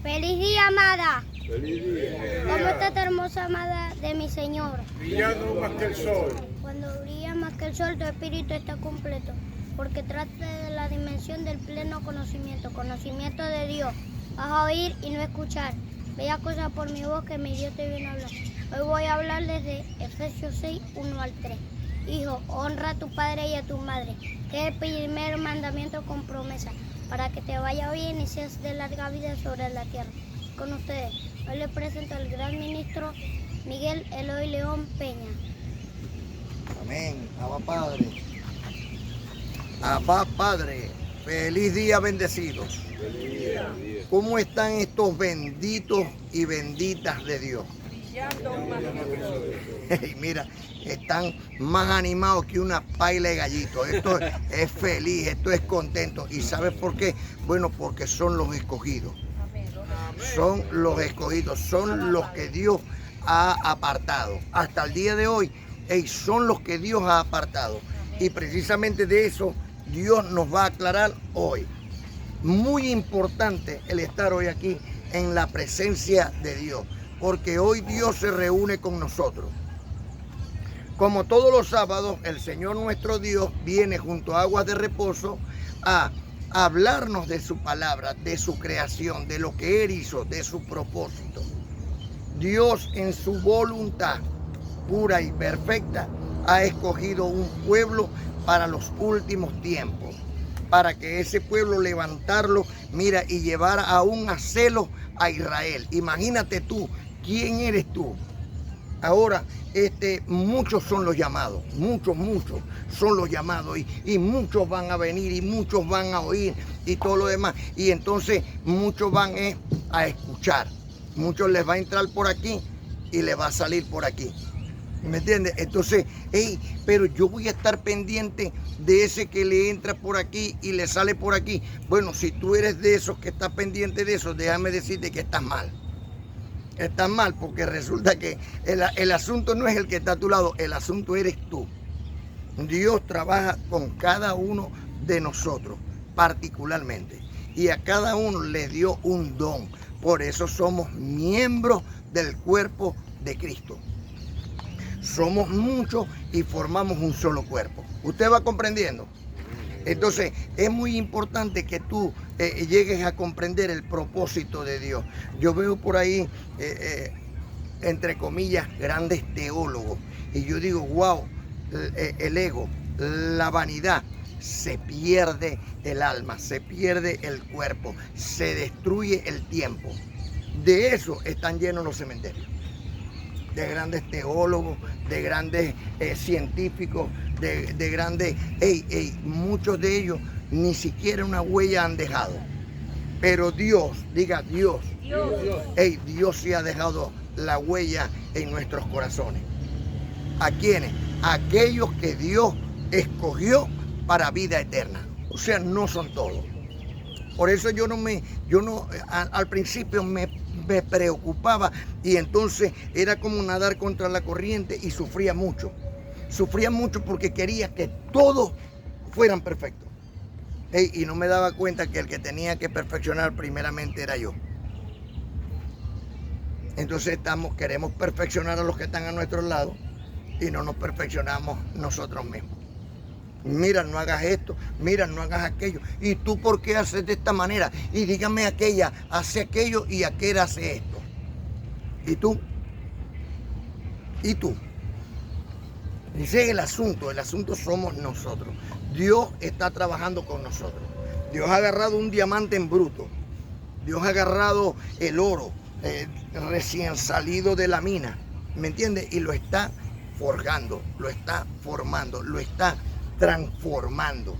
Feliz día, amada. Feliz día. ¿Cómo está esta hermosa amada de mi Señor? Brillando más que el sol. Cuando brilla más que el sol, tu espíritu está completo, porque trata de la dimensión del pleno conocimiento, conocimiento de Dios. Vas a oír y no escuchar. Bella cosa por mi voz que mi Dios te viene a hablar. Hoy voy a hablar desde Efesios 6, 1 al 3. Hijo, honra a tu padre y a tu madre, que es el primer mandamiento con promesa, para que te vaya bien y seas de larga vida sobre la tierra. Con ustedes, hoy les presento al gran ministro Miguel Eloy León Peña. Amén. Abba Padre. Abba Padre. Feliz día, bendecidos. Feliz día. ¿Cómo están estos benditos y benditas de Dios? Y mira, están más animados que una paila de gallitos. Esto es feliz, esto es contento. ¿Y sabes por qué? Bueno, porque son los escogidos. Son los escogidos, son los que Dios ha apartado. Hasta el día de hoy, son los que Dios ha apartado. Y precisamente de eso Dios nos va a aclarar hoy. Muy importante el estar hoy aquí en la presencia de Dios, porque hoy Dios se reúne con nosotros. Como todos los sábados, el Señor nuestro Dios viene junto a aguas de reposo a hablarnos de su palabra, de su creación, de lo que Él hizo, de su propósito. Dios en su voluntad pura y perfecta ha escogido un pueblo para los últimos tiempos, para que ese pueblo levantarlo, mira, y llevar aún a celo a Israel. Imagínate tú, ¿quién eres tú? Ahora, muchos son los llamados, muchos son los llamados y muchos van a venir y muchos van a oír y todo lo demás. Y entonces muchos van a escuchar, muchos les va a entrar por aquí y les va a salir por aquí. ¿Me entiendes? Entonces, pero yo voy a estar pendiente de ese que le entra por aquí y le sale por aquí. Bueno, si tú eres de esos que estás pendiente de eso, déjame decirte que estás mal. Estás mal porque resulta que el asunto no es el que está a tu lado, el asunto eres tú. Dios trabaja con cada uno de nosotros particularmente y a cada uno le dio un don. Por eso somos miembros del cuerpo de Cristo. Somos muchos y formamos un solo cuerpo. ¿Usted va comprendiendo? Entonces, es muy importante que tú llegues a comprender el propósito de Dios. Yo veo por ahí, entre comillas, grandes teólogos. Y yo digo, wow, el ego, la vanidad, se pierde el alma, se pierde el cuerpo, se destruye el tiempo. De eso están llenos los cementerios. De grandes teólogos, de grandes científicos, de grandes... muchos de ellos ni siquiera una huella han dejado. Pero Dios, diga Dios. Dios sí ha dejado la huella en nuestros corazones. ¿A quiénes? A aquellos que Dios escogió para vida eterna. O sea, no son todos. Por eso al principio me preocupaba y entonces era como nadar contra la corriente y sufría mucho. Sufría mucho porque quería que todos fueran perfectos. Y no me daba cuenta que el que tenía que perfeccionar primeramente era yo. Entonces queremos perfeccionar a los que están a nuestro lado y no nos perfeccionamos nosotros mismos. Mira, no hagas esto, mira, no hagas aquello. ¿Y tú por qué haces de esta manera? Y dígame aquella, hace aquello y aquel hace esto. ¿Y tú? ¿Y tú? Ese es el asunto somos nosotros. Dios está trabajando con nosotros. Dios ha agarrado un diamante en bruto. Dios ha agarrado el oro recién salido de la mina. ¿Me entiendes? Y lo está forjando, lo está formando, lo está transformando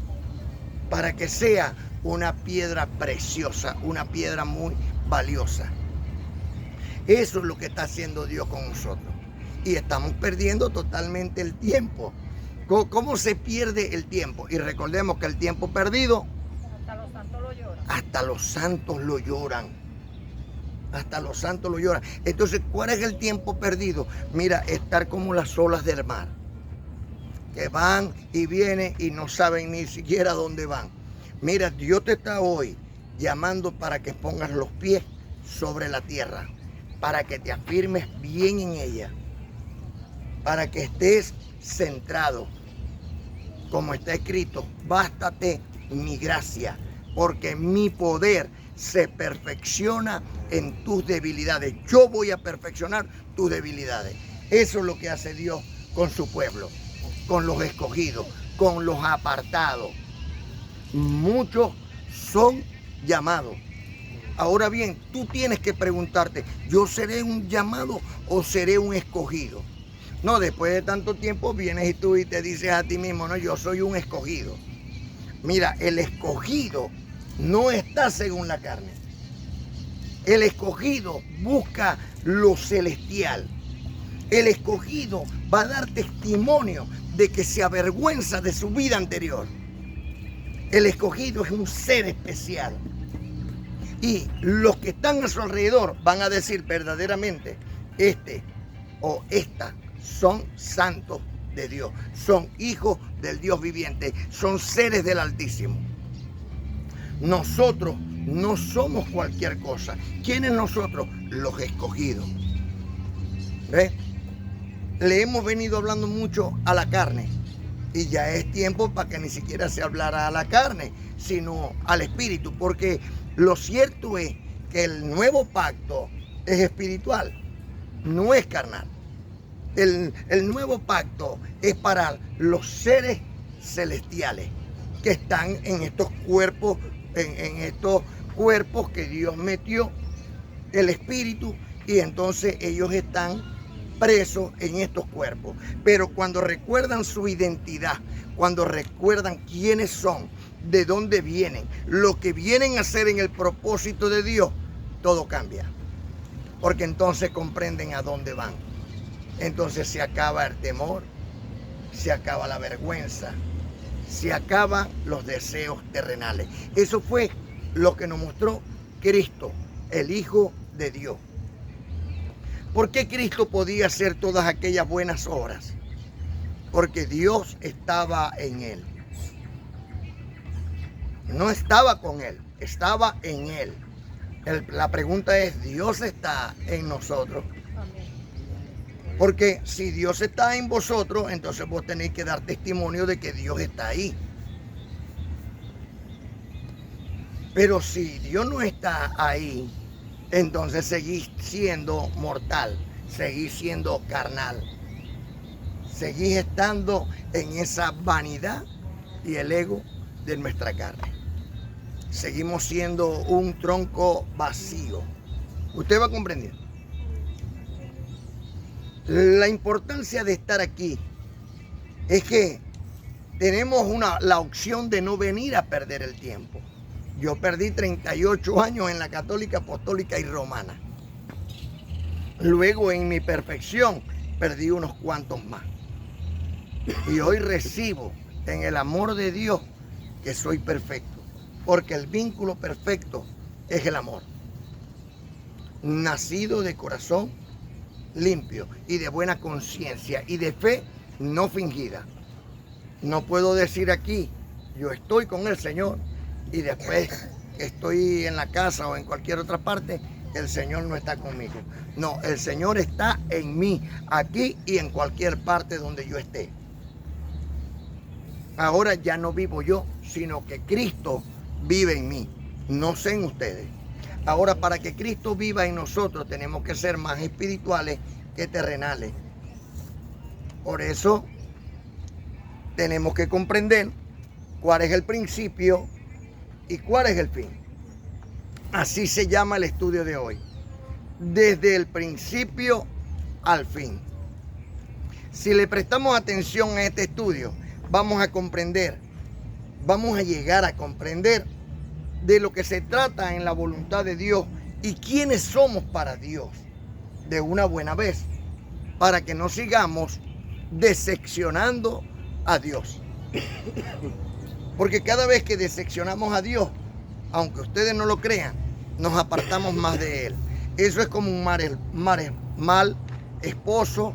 para que sea una piedra preciosa, una piedra muy valiosa. Eso es lo que está haciendo Dios con nosotros y estamos perdiendo totalmente el tiempo. ¿Cómo se pierde el tiempo? Y recordemos que el tiempo perdido hasta los santos lo lloran. Hasta los santos lo lloran. Hasta los santos lo lloran. Entonces, ¿cuál es el tiempo perdido? Mira, estar como las olas del mar, que van y vienen y no saben ni siquiera dónde van. Mira, Dios te está hoy llamando para que pongas los pies sobre la tierra, para que te afirmes bien en ella, para que estés centrado. Como está escrito, bástate mi gracia, porque mi poder se perfecciona en tus debilidades. Yo voy a perfeccionar tus debilidades. Eso es lo que hace Dios con su pueblo, con los escogidos, con los apartados. Muchos son llamados. Ahora bien, tú tienes que preguntarte, ¿yo seré un llamado o seré un escogido? No, después de tanto tiempo vienes y tú y te dices a ti mismo, no, yo soy un escogido. Mira, el escogido no está según la carne. El escogido busca lo celestial. El escogido va a dar testimonio de que se avergüenza de su vida anterior. El escogido es un ser especial. Y los que están a su alrededor van a decir verdaderamente, este o esta son santos de Dios, son hijos del Dios viviente, son seres del Altísimo. Nosotros no somos cualquier cosa. ¿Quiénes nosotros? Los escogidos. ¿Ves? Le hemos venido hablando mucho a la carne y ya es tiempo para que ni siquiera se hablara a la carne, sino al espíritu, porque lo cierto es que el nuevo pacto es espiritual, no es carnal. El nuevo pacto es para los seres celestiales que están en estos cuerpos, en estos cuerpos que Dios metió el espíritu, y entonces ellos están presos en estos cuerpos. Pero cuando recuerdan su identidad, cuando recuerdan quiénes son, de dónde vienen, lo que vienen a hacer en el propósito de Dios, todo cambia. Porque entonces comprenden a dónde van. Entonces se acaba el temor, se acaba la vergüenza, se acaban los deseos terrenales. Eso fue lo que nos mostró Cristo, el Hijo de Dios. ¿Por qué Cristo podía hacer todas aquellas buenas obras? Porque Dios estaba en él. No estaba con él, estaba en él. La pregunta es, ¿Dios está en nosotros? Porque si Dios está en vosotros, entonces vos tenéis que dar testimonio de que Dios está ahí. Pero si Dios no está ahí, entonces seguís siendo mortal, seguís siendo carnal, seguís estando en esa vanidad y el ego de nuestra carne. Seguimos siendo un tronco vacío. Usted va a comprender. La importancia de estar aquí es que tenemos la opción de no venir a perder el tiempo. Yo perdí 38 años en la católica, apostólica y romana. Luego en mi perfección perdí unos cuantos más. Y hoy recibo en el amor de Dios que soy perfecto. Porque el vínculo perfecto es el amor. Nacido de corazón limpio y de buena conciencia y de fe no fingida. No puedo decir aquí, yo estoy con el Señor, y después estoy en la casa o en cualquier otra parte, el Señor no está conmigo. No, el Señor está en mí, aquí y en cualquier parte donde yo esté. Ahora ya no vivo yo, sino que Cristo vive en mí. No sé en ustedes. Ahora, para que Cristo viva en nosotros, tenemos que ser más espirituales que terrenales. Por eso, tenemos que comprender cuál es el principio y cuál es el fin. Así se llama el estudio de hoy. Desde el principio al fin. Si le prestamos atención a este estudio, vamos a comprender, vamos a llegar a comprender de lo que se trata en la voluntad de Dios y quiénes somos para Dios de una buena vez, para que no sigamos decepcionando a Dios. Porque cada vez que decepcionamos a Dios, aunque ustedes no lo crean, nos apartamos más de Él. Eso es como un mal esposo,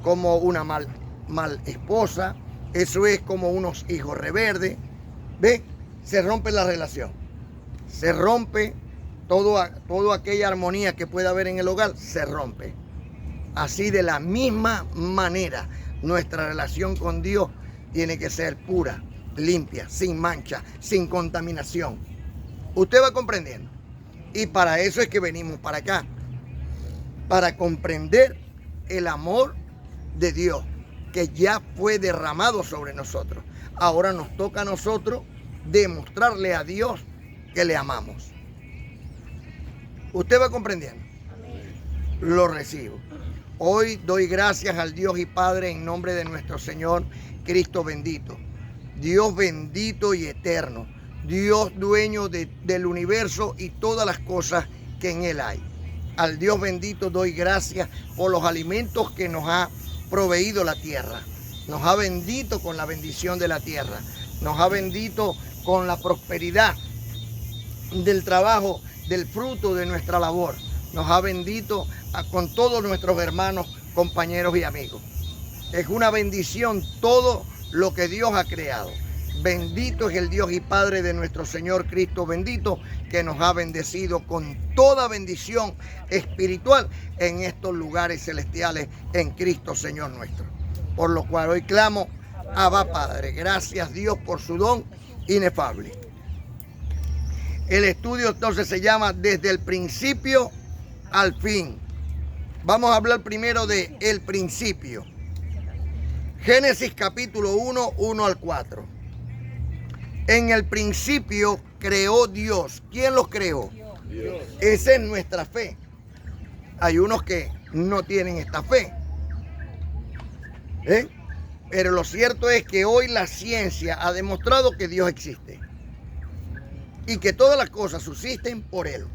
como una mal esposa. Eso es como unos hijos rebeldes. ¿Ve? Se rompe la relación. Se rompe toda aquella armonía que pueda haber en el hogar se rompe. Así, de la misma manera, nuestra relación con Dios tiene que ser pura, limpia, sin mancha, sin contaminación. Usted va comprendiendo. Y para eso es que venimos para acá, para comprender el amor de Dios que ya fue derramado sobre nosotros. Ahora nos toca a nosotros demostrarle a Dios que le amamos. ¿Usted va comprendiendo? Lo recibo. Hoy doy gracias al Dios y Padre en nombre de nuestro Señor Cristo bendito. Dios bendito y eterno. Dios dueño del universo y todas las cosas que en Él hay. Al Dios bendito doy gracias por los alimentos que nos ha proveído la tierra. Nos ha bendito con la bendición de la tierra. Nos ha bendito con la prosperidad del trabajo, del fruto de nuestra labor. Nos ha bendito con todos nuestros hermanos, compañeros y amigos. Es una bendición todo lo que Dios ha creado. Bendito es el Dios y Padre de nuestro Señor Cristo bendito, que nos ha bendecido con toda bendición espiritual en estos lugares celestiales en Cristo Señor nuestro. Por lo cual hoy clamo, Abba Padre. Gracias Dios por su don inefable. El estudio entonces se llama Desde el principio al fin. Vamos a hablar primero de el principio. Génesis capítulo 1, 1 al 4. En el principio creó Dios. ¿Quién los creó? Dios. Esa es nuestra fe. Hay unos que no tienen esta fe. Pero lo cierto es que hoy la ciencia ha demostrado que Dios existe. Y que todas las cosas subsisten por Él.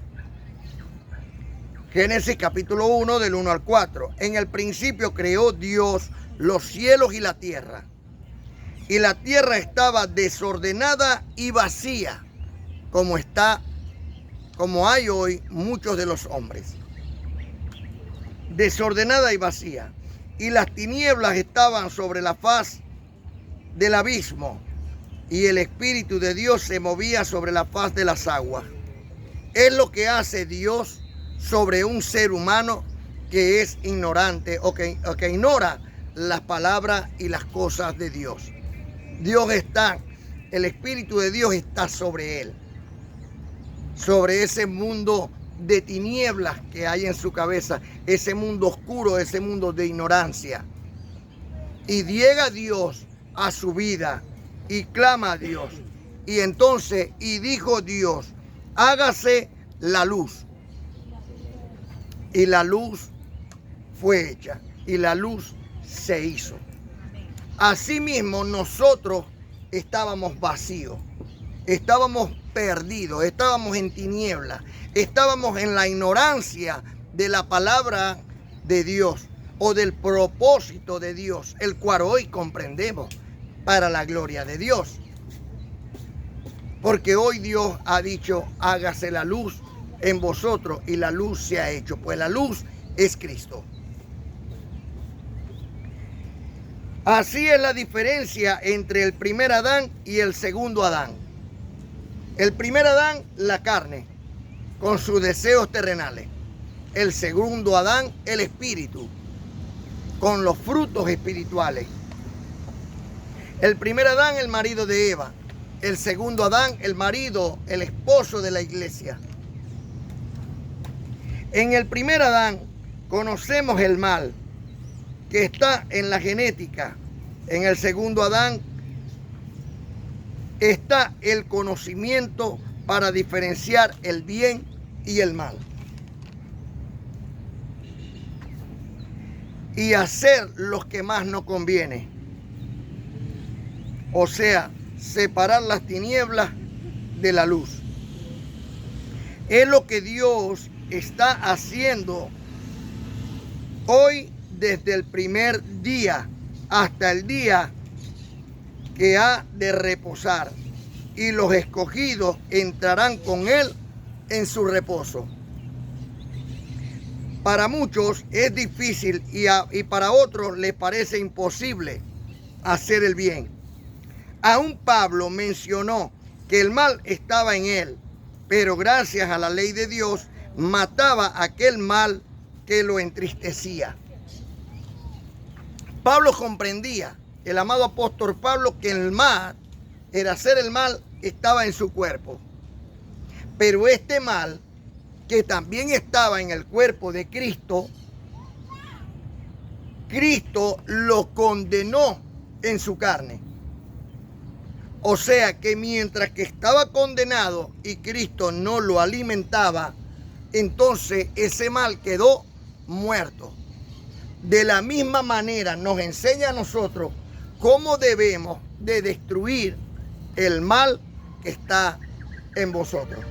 Génesis capítulo 1 del 1 al 4. En el principio creó Dios los cielos y la tierra. Y la tierra estaba desordenada y vacía, como hay hoy muchos de los hombres. Desordenada y vacía. Y las tinieblas estaban sobre la faz del abismo, y el Espíritu de Dios se movía sobre la faz de las aguas. Es lo que hace Dios sobre un ser humano que es ignorante o que ignora las palabras y las cosas de Dios. El Espíritu de Dios está sobre él, sobre ese mundo de tinieblas que hay en su cabeza, ese mundo oscuro, ese mundo de ignorancia. Y llega Dios a su vida y clama a Dios. Y entonces, dijo Dios, hágase la luz. Y la luz fue hecha, y la luz se hizo. Asimismo, nosotros estábamos vacíos, estábamos perdidos, estábamos en tinieblas, estábamos en la ignorancia de la palabra de Dios o del propósito de Dios, el cual hoy comprendemos para la gloria de Dios. Porque hoy Dios ha dicho, hágase la luz en vosotros, y la luz se ha hecho, pues la luz es Cristo. Así es la diferencia entre el primer Adán y el segundo Adán. El primer Adán, la carne, con sus deseos terrenales. El segundo Adán, el espíritu, con los frutos espirituales. El primer Adán, el marido de Eva. El segundo Adán, el marido, el esposo de la iglesia. En el primer Adán conocemos el mal, que está en la genética. En el segundo Adán está el conocimiento para diferenciar el bien y el mal. Y hacer lo que más nos conviene. O sea, separar las tinieblas de la luz. Es lo que Dios está haciendo hoy, desde el primer día hasta el día que ha de reposar, y los escogidos entrarán con Él en su reposo. Para muchos es difícil y para otros les parece imposible hacer el bien. Aún Pablo mencionó que el mal estaba en él pero gracias a la ley de Dios mataba aquel mal que lo entristecía. Pablo comprendía, el amado apóstol Pablo, que el mal, el hacer el mal, estaba en su cuerpo. Pero este mal, que también estaba en el cuerpo de Cristo, Cristo lo condenó en su carne. O sea que mientras que estaba condenado y Cristo no lo alimentaba, entonces ese mal quedó muerto. De la misma manera nos enseña a nosotros cómo debemos de destruir el mal que está en vosotros.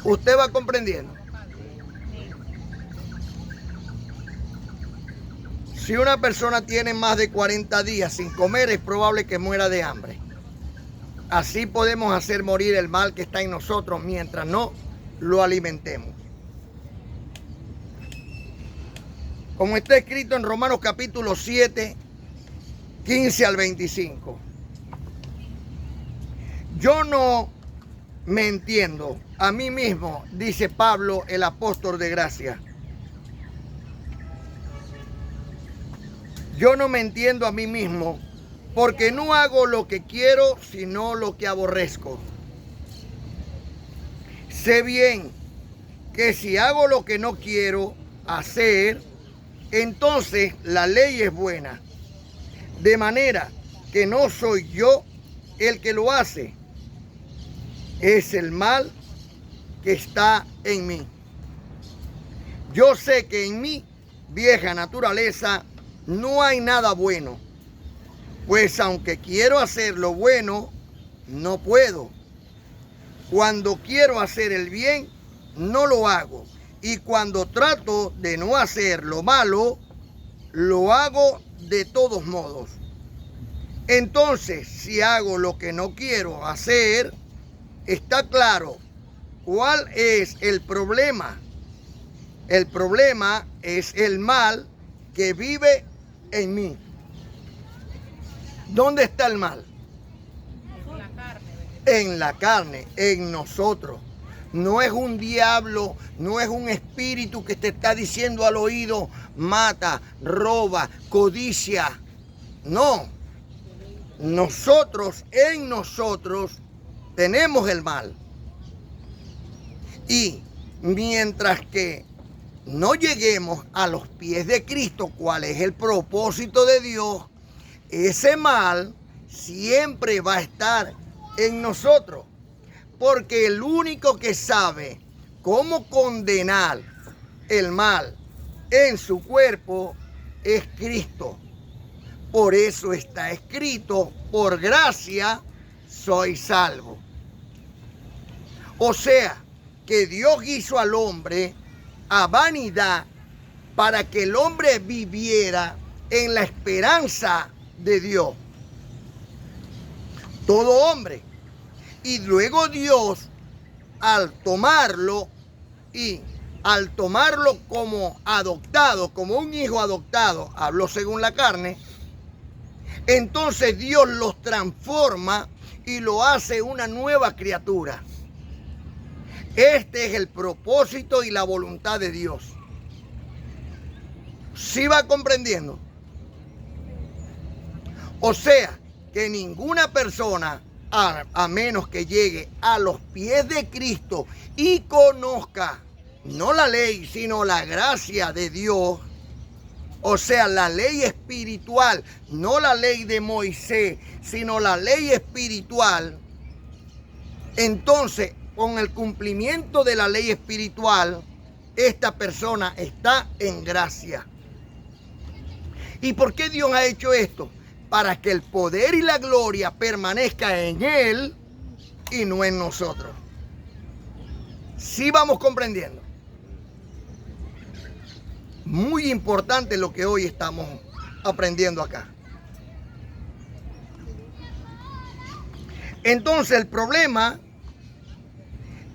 ¿Usted va comprendiendo? Si una persona tiene más de 40 días sin comer, es probable que muera de hambre. Así podemos hacer morir el mal que está en nosotros mientras no lo alimentemos. Como está escrito en Romanos capítulo 7, 15 al 25. Yo no me entiendo a mí mismo, dice Pablo, el apóstol de gracia. Yo no me entiendo a mí mismo, porque no hago lo que quiero, sino lo que aborrezco. Sé bien que si hago lo que no quiero hacer, entonces la ley es buena. De manera que no soy yo el que lo hace, es el mal que está en mí. Yo sé que en mi vieja naturaleza no hay nada bueno, pues aunque quiero hacer lo bueno, no puedo. Cuando quiero hacer el bien, no lo hago. Y cuando trato de no hacer lo malo, lo hago de todos modos. Entonces, si hago lo que no quiero hacer, está claro cuál es el problema. El problema es el mal que vive en mí. ¿Dónde está el mal? En la carne. En la carne, en nosotros. No es un diablo, no es un espíritu que te está diciendo al oído, mata, roba, codicia. No. Nosotros, en nosotros, tenemos el mal. Y mientras que no lleguemos a los pies de Cristo, cuál es el propósito de Dios, ese mal siempre va a estar en nosotros. Porque el único que sabe cómo condenar el mal en su cuerpo es Cristo. Por eso está escrito, por gracia soy salvo. O sea, que Dios hizo al hombre a vanidad para que el hombre viviera en la esperanza de Dios. Todo hombre. Y luego Dios, al tomarlo como adoptado, como un hijo adoptado, habló según la carne, entonces Dios los transforma y lo hace una nueva criatura. Este es el propósito y la voluntad de Dios. ¿Sí va comprendiendo? O sea, que ninguna persona, a menos que llegue a los pies de Cristo y conozca, no la ley, sino la gracia de Dios, o sea, la ley espiritual, no la ley de Moisés, sino la ley espiritual, entonces, con el cumplimiento de la ley espiritual, esta persona está en gracia. ¿Y por qué Dios ha hecho esto? Para que el poder y la gloria permanezca en Él y no en nosotros. ¿Sí vamos comprendiendo? Muy importante lo que hoy estamos aprendiendo acá. Entonces el problema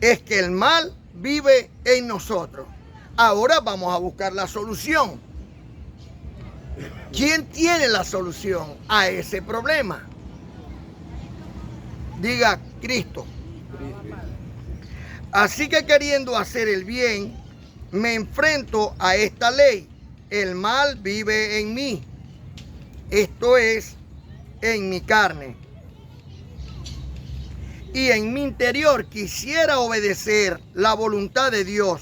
es que el mal vive en nosotros. Ahora vamos a buscar la solución. ¿Quién tiene la solución a ese problema? Diga Cristo. Así que queriendo hacer el bien, me enfrento a esta ley. El mal vive en mí. Esto es, en mi carne. Y en mi interior quisiera obedecer la voluntad de Dios,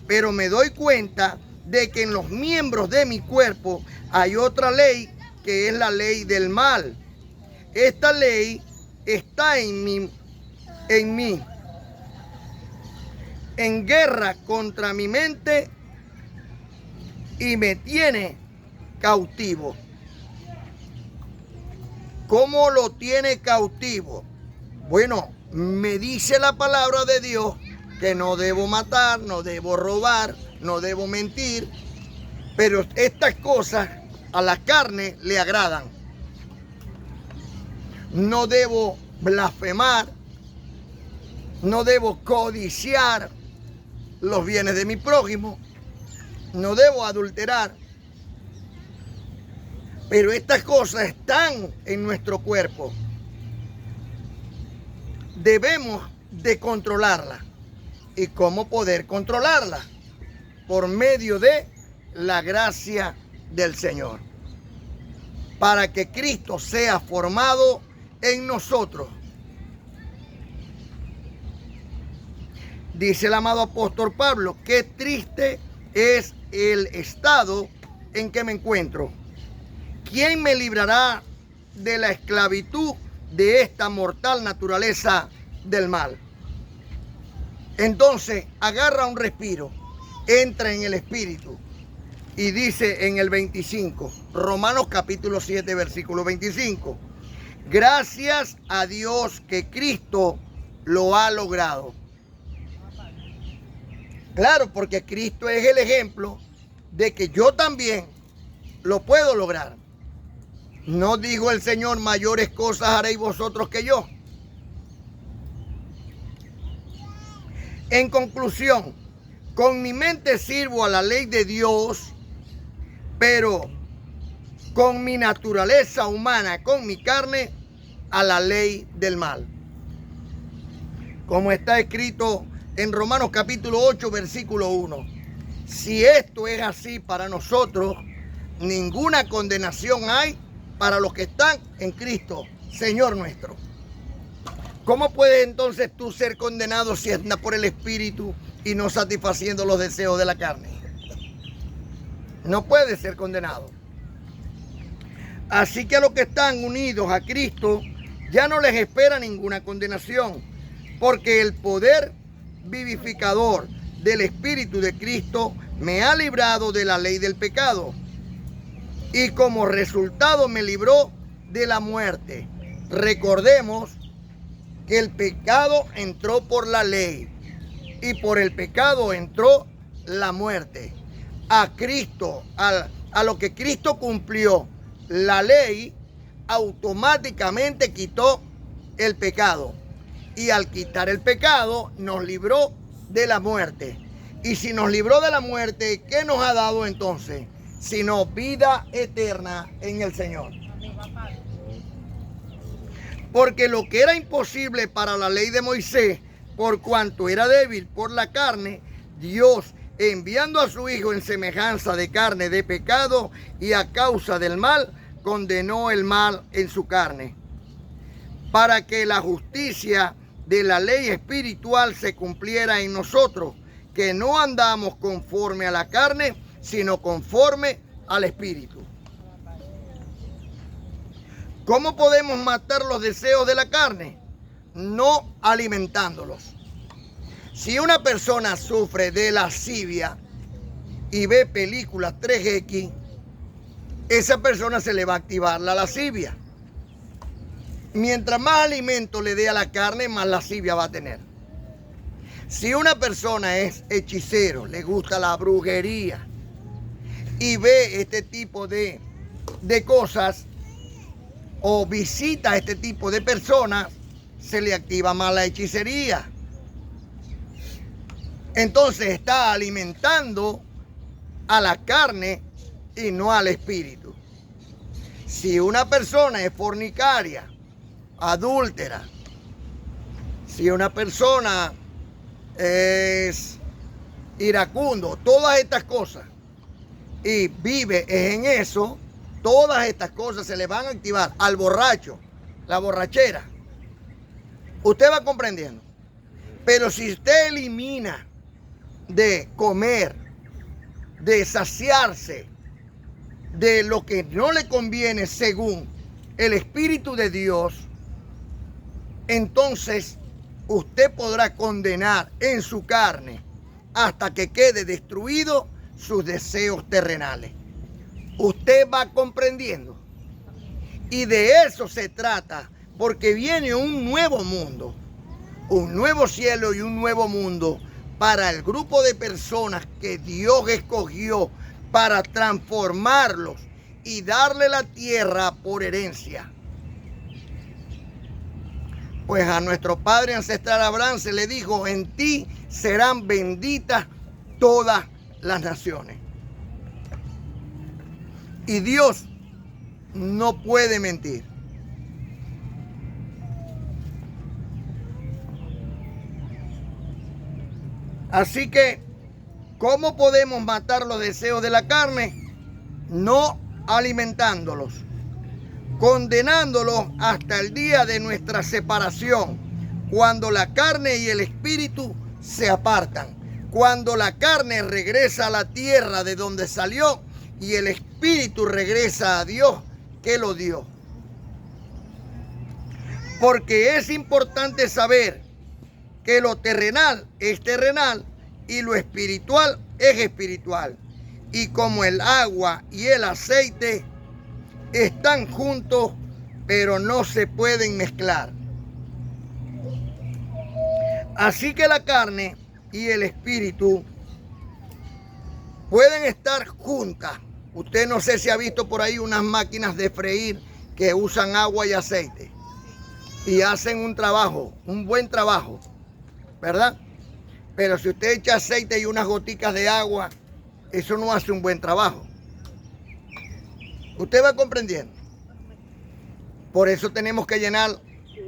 pero me doy cuenta de que en los miembros de mi cuerpo hay otra ley, que es la ley del mal. Esta ley está en mí, en guerra contra mi mente y me tiene cautivo. ¿Cómo lo tiene cautivo? Bueno, me dice la palabra de Dios que no debo matar, no debo robar, no debo mentir, pero estas cosas a la carne le agradan. No debo blasfemar, no debo codiciar los bienes de mi prójimo, no debo adulterar. Pero estas cosas están en nuestro cuerpo. Debemos de controlarlas. ¿Y cómo poder controlarlas? Por medio de la gracia del Señor. Para que Cristo sea formado en nosotros. Dice el amado apóstol Pablo, qué triste es el estado en que me encuentro. ¿Quién me librará de la esclavitud de esta mortal naturaleza del mal? Entonces agarra un respiro, entra en el Espíritu y dice en el 25, Romanos capítulo 7, versículo 25, gracias a Dios que Cristo lo ha logrado. Claro, porque Cristo es el ejemplo de que yo también lo puedo lograr. ¿No dijo el Señor, mayores cosas haréis vosotros que yo? En conclusión, con mi mente sirvo a la ley de Dios, pero con mi naturaleza humana, con mi carne, a la ley del mal. Como está escrito en Romanos capítulo 8, versículo 1. Si esto es así para nosotros, ninguna condenación hay para los que están en Cristo, Señor nuestro. ¿Cómo puedes entonces tú ser condenado si andas por el Espíritu y no satisfaciendo los deseos de la carne? No puedes ser condenado. Así que a los que están unidos a Cristo ya no les espera ninguna condenación, porque el poder vivificador del Espíritu de Cristo me ha librado de la ley del pecado y como resultado me libró de la muerte. Recordemos que el pecado entró por la ley y por el pecado entró la muerte. A Cristo, a lo que Cristo cumplió, la ley automáticamente quitó el pecado. Y al quitar el pecado, nos libró de la muerte. Y si nos libró de la muerte, ¿qué nos ha dado entonces? Sino vida eterna en el Señor. Porque lo que era imposible para la ley de Moisés, por cuanto era débil por la carne, Dios, enviando a su Hijo en semejanza de carne de pecado y a causa del mal, condenó el mal en su carne, para que la justicia de la ley espiritual se cumpliera en nosotros, que no andamos conforme a la carne, sino conforme al Espíritu. ¿Cómo podemos matar los deseos de la carne? No alimentándolos. Si una persona sufre de lascivia y ve películas 3X, esa persona se le va a activar la lascivia. Mientras más alimento le dé a la carne, más lascivia va a tener. Si una persona es hechicero, le gusta la brujería y ve este tipo de cosas o visita a este tipo de personas, se le activa más la hechicería. Entonces está alimentando a la carne y no al espíritu. Si una persona es fornicaria, adúltera, si una persona es iracundo, todas estas cosas, y vive en eso, todas estas cosas se le van a activar al borracho, la borrachera. Usted va comprendiendo. Pero si usted elimina de comer, de saciarse de lo que no le conviene según el Espíritu de Dios, entonces usted podrá condenar en su carne hasta que quede destruido sus deseos terrenales. Usted va comprendiendo. Y de eso se trata, porque viene un nuevo mundo, un nuevo cielo y un nuevo mundo para el grupo de personas que Dios escogió para transformarlos y darle la tierra por herencia. Pues a nuestro padre ancestral Abraham se le dijo: en ti serán benditas todas las naciones. Y Dios no puede mentir. Así que, ¿cómo podemos matar los deseos de la carne? No alimentándolos, condenándolos hasta el día de nuestra separación, cuando la carne y el espíritu se apartan, cuando la carne regresa a la tierra de donde salió y el espíritu regresa a Dios que lo dio. Porque es importante saber que lo terrenal es terrenal y lo espiritual es espiritual. Y como el agua y el aceite están juntos, pero no se pueden mezclar. Así que la carne y el espíritu pueden estar juntas. Usted no sé si ha visto por ahí unas máquinas de freír que usan agua y aceite y hacen un trabajo, un buen trabajo, ¿verdad? Pero si usted echa aceite y unas goticas de agua, eso no hace un buen trabajo. Usted va comprendiendo. Por eso tenemos que llenar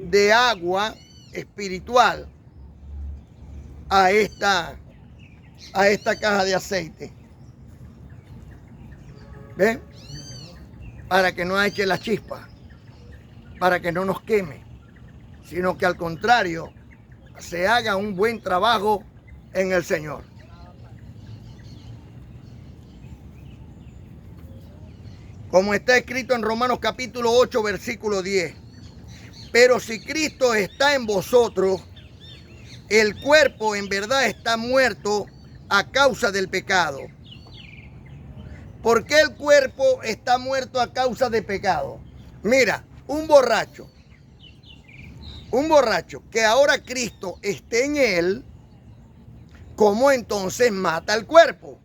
de agua espiritual a esta caja de aceite. ¿Ven? Para que no eche la chispa, para que no nos queme, sino que al contrario, se haga un buen trabajo en el Señor. Como está escrito en Romanos capítulo 8, versículo 10. Pero si Cristo está en vosotros, el cuerpo en verdad está muerto a causa del pecado. ¿Por qué el cuerpo está muerto a causa de pecado? Mira, un borracho que ahora Cristo esté en él, ¿cómo entonces mata al cuerpo?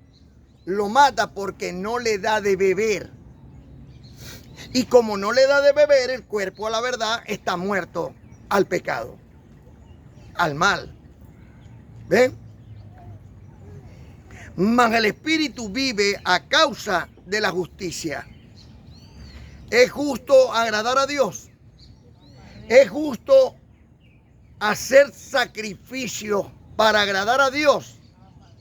Lo mata porque no le da de beber. Y como no le da de beber, el cuerpo a la verdad está muerto al pecado, al mal. ¿Ven? Mas el espíritu vive a causa de la justicia. ¿Es justo agradar a Dios? ¿Es justo hacer sacrificio para agradar a Dios?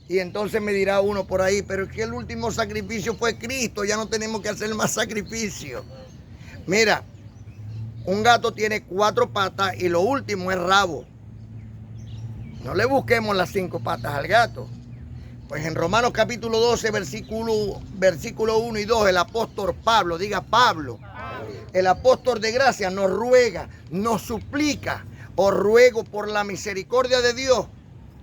Y entonces me dirá uno por ahí, pero es que el último sacrificio fue Cristo, ya no tenemos que hacer más sacrificio. Mira, un gato tiene 4 patas y lo último es rabo. No le busquemos las 5 patas al gato. Pues en Romanos capítulo 12, versículo 1 y 2, el apóstol Pablo, diga Pablo, el apóstol de gracia nos ruega, nos suplica: os ruego por la misericordia de Dios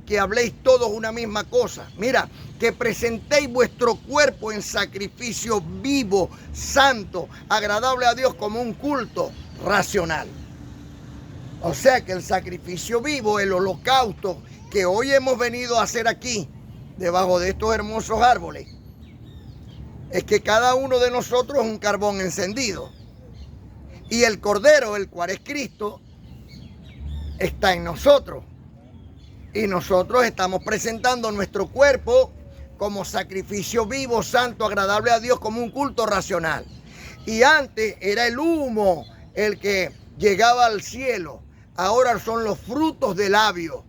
que habléis todos una misma cosa. Mira, que presentéis vuestro cuerpo en sacrificio vivo, santo, agradable a Dios, como un culto racional. O sea que el sacrificio vivo, el holocausto que hoy hemos venido a hacer aquí, debajo de estos hermosos árboles, es que cada uno de nosotros es un carbón encendido. Y el Cordero, el cual es Cristo, está en nosotros. Y nosotros estamos presentando nuestro cuerpo como sacrificio vivo, santo, agradable a Dios, como un culto racional. Y antes era el humo el que llegaba al cielo. Ahora son los frutos de labios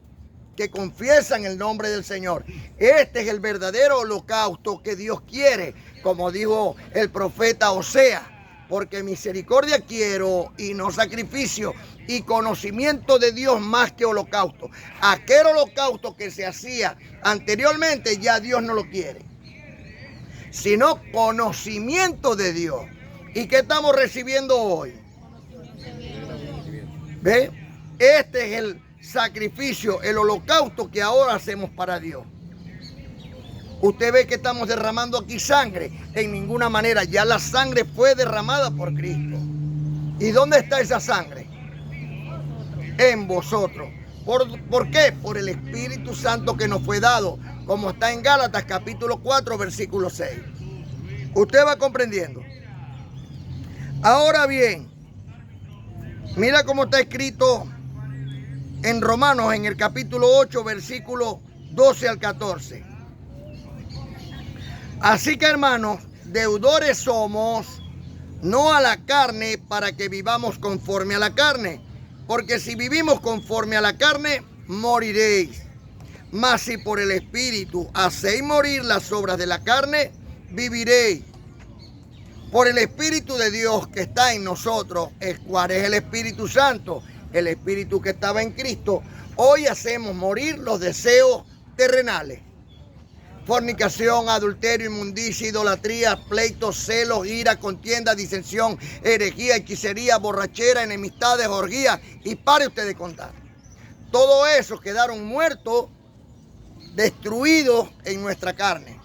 que confiesan el nombre del Señor. Este es el verdadero holocausto que Dios quiere, como dijo el profeta Osea. Porque misericordia quiero y no sacrificio, y conocimiento de Dios más que holocausto. Aquel holocausto que se hacía anteriormente ya Dios no lo quiere, sino conocimiento de Dios. ¿Y qué estamos recibiendo hoy? ¿Ve? Este es el sacrificio, el holocausto que ahora hacemos para Dios. Usted ve que estamos derramando aquí sangre. En ninguna manera. Ya la sangre fue derramada por Cristo. ¿Y dónde está esa sangre? En vosotros. ¿Por qué? Por el Espíritu Santo que nos fue dado. Como está en Gálatas capítulo 4 versículo 6. Usted va comprendiendo. Ahora bien, mira cómo está escrito en Romanos en el capítulo 8 versículo 12 al 14. Así que, hermanos, deudores somos, no a la carne, para que vivamos conforme a la carne. Porque si vivimos conforme a la carne, moriréis. Mas si por el Espíritu hacéis morir las obras de la carne, viviréis. Por el Espíritu de Dios que está en nosotros, el cual es el Espíritu Santo, el Espíritu que estaba en Cristo, hoy hacemos morir los deseos terrenales. Fornicación, adulterio, inmundicia, idolatría, pleitos, celos, ira, contienda, disensión, herejía, hechicería, borrachera, enemistades, orgías. Y pare usted de contar. Todo eso quedaron muertos, destruidos en nuestra carne.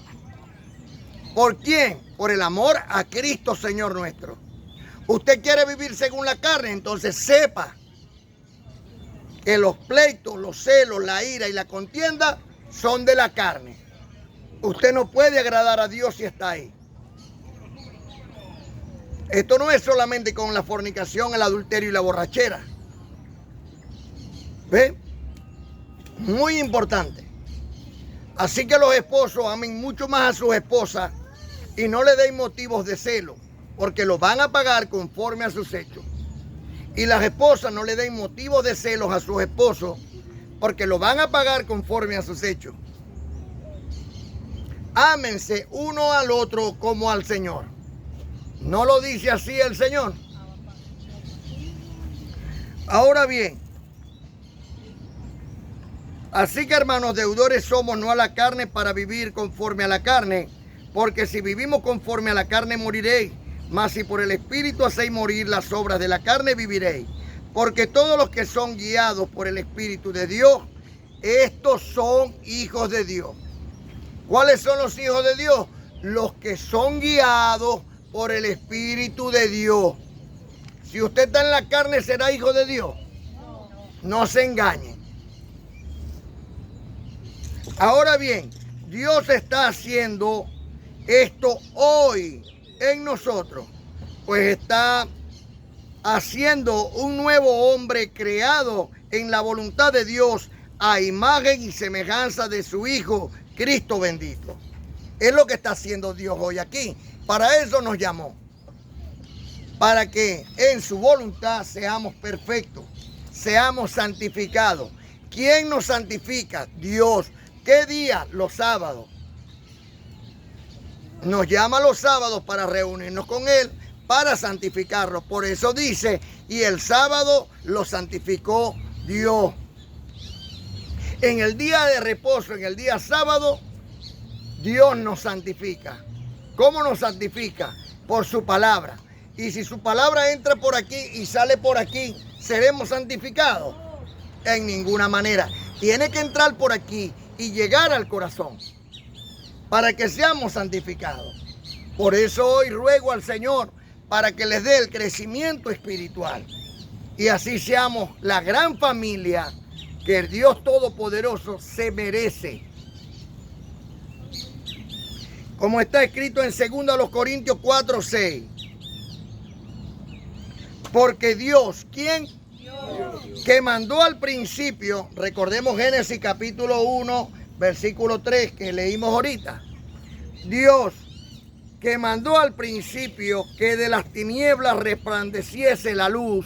¿Por quién? Por el amor a Cristo, Señor nuestro. Usted quiere vivir según la carne, entonces sepa que los pleitos, los celos, la ira y la contienda son de la carne. Usted no puede agradar a Dios si está ahí. Esto no es solamente con la fornicación, el adulterio y la borrachera. ¿Ve? Muy importante. Así que los esposos amen mucho más a sus esposas y no le den motivos de celo, porque lo van a pagar conforme a sus hechos. Y las esposas no le den motivos de celos a sus esposos, porque lo van a pagar conforme a sus hechos. Ámense uno al otro como al Señor. ¿No lo dice así el Señor? Ahora bien, así que, hermanos, deudores somos no a la carne para vivir conforme a la carne, porque si vivimos conforme a la carne moriréis, mas si por el Espíritu hacéis morir las obras de la carne viviréis. Porque todos los que son guiados por el Espíritu de Dios, estos son hijos de Dios. ¿Cuáles son los hijos de Dios? Los que son guiados por el Espíritu de Dios. Si usted está en la carne, ¿será hijo de Dios? No se engañen. Ahora bien, Dios está haciendo esto hoy en nosotros. Pues está haciendo un nuevo hombre creado en la voluntad de Dios a imagen y semejanza de su Hijo, Cristo bendito. Es lo que está haciendo Dios hoy aquí. Para eso nos llamó. Para que en su voluntad seamos perfectos, seamos santificados. ¿Quién nos santifica? Dios. ¿Qué día? Los sábados. Nos llama los sábados para reunirnos con Él, para santificarlo. Por eso dice, y el sábado lo santificó Dios. En el día de reposo, en el día sábado, Dios nos santifica. ¿Cómo nos santifica? Por su palabra. Y si su palabra entra por aquí y sale por aquí, ¿seremos santificados? En ninguna manera. Tiene que entrar por aquí y llegar al corazón para que seamos santificados. Por eso hoy ruego al Señor para que les dé el crecimiento espiritual y así seamos la gran familia que el Dios Todopoderoso se merece. Como está escrito en 2 Corintios 4:6. Porque Dios, ¿quién? Dios. Que mandó al principio, recordemos Génesis capítulo 1, versículo 3 que leímos ahorita. Dios que mandó al principio que de las tinieblas resplandeciese la luz.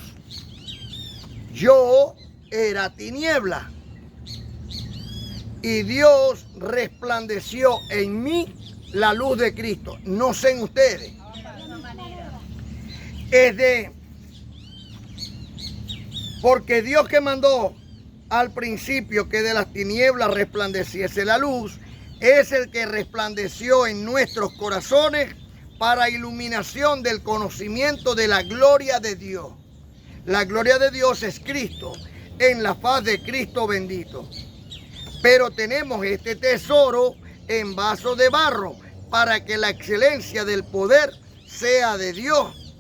Yo era tiniebla. Y Dios resplandeció en mí la luz de Cristo. No sé en ustedes. Porque Dios que mandó al principio que de las tinieblas resplandeciese la luz, es el que resplandeció en nuestros corazones para iluminación del conocimiento de la gloria de Dios. La gloria de Dios es Cristo, en la faz de Cristo bendito. Pero tenemos este tesoro en vaso de barro, para que la excelencia del poder sea de Dios